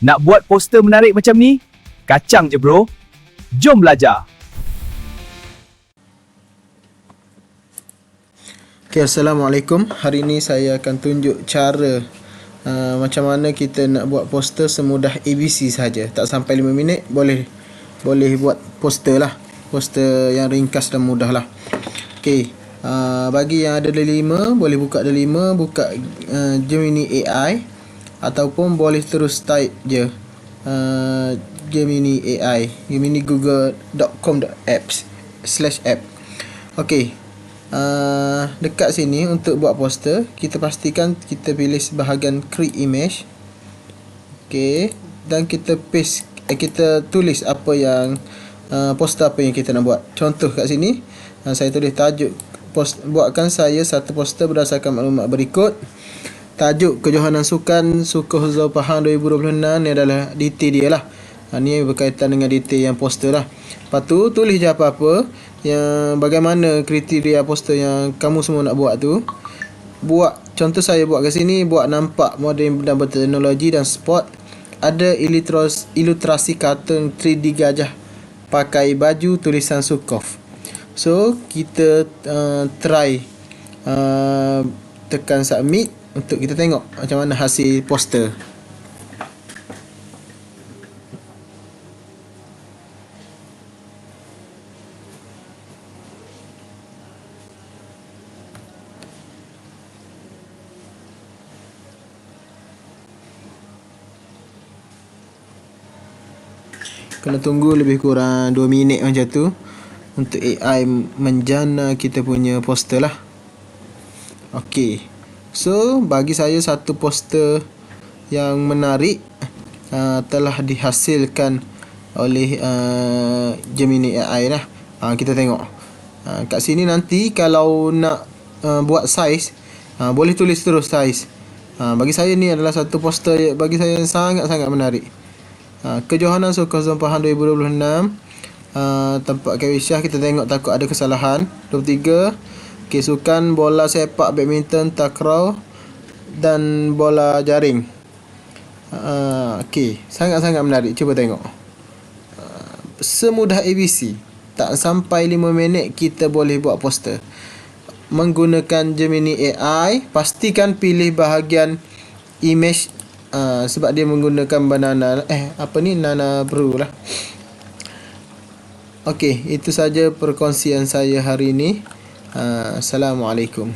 Nak buat poster menarik macam ni? Kacang je bro. Jom belajar. Okay, Assalamualaikum. Hari ini saya akan tunjuk cara macam mana kita nak buat poster semudah ABC saja. Tak sampai 5 minit boleh buat poster lah. Poster yang ringkas dan mudah lah. Okay, bagi yang ada D5 boleh buka D5, buka Gemini AI, ataupun boleh terus type je Gemini AI, Gemini google.com.apps/app. Okay, dekat sini untuk buat poster, kita pastikan kita pilih bahagian create image. Okay, dan kita paste, kita tulis apa yang poster apa yang kita nak buat. Contoh kat sini, saya tulis tajuk buatkan saya satu poster berdasarkan maklumat berikut. Tajuk Kejohanan Sukan Zulkifli Pahang 2026 ni adalah detail dia lah. Ni berkaitan dengan detail yang poster lah. Lepas tu tulis je apa-apa yang bagaimana kriteria poster yang kamu semua nak buat tu. Buat, contoh saya buat kat sini, buat nampak moden dan berteknologi dan sport. Ada ilustrasi kartun 3D gajah pakai baju tulisan Zulkifli. So kita try tekan submit untuk kita tengok macam mana hasil poster. Kena tunggu lebih kurang 2 minit macam tu untuk AI menjana kita punya poster lah. Okay, so bagi saya satu poster yang menarik telah dihasilkan oleh Gemini AI lah. Kita tengok kat sini nanti kalau nak buat size, boleh tulis terus size. Bagi saya ni adalah satu poster bagi saya yang sangat-sangat menarik. Kejohanan Zulkifli Pahang 2026, tempat Kawisha, kita tengok takut ada kesalahan. 23, okay, sukan bola sepak, badminton, takraw dan bola jaring. Okay, sangat-sangat menarik. Cuba tengok. Semudah ABC. Tak sampai 5 minit kita boleh buat poster menggunakan Gemini AI. Pastikan pilih bahagian image, sebab dia menggunakan banana Nana Brew lah. Okey, itu saja perkongsian saya hari ini. Assalamualaikum.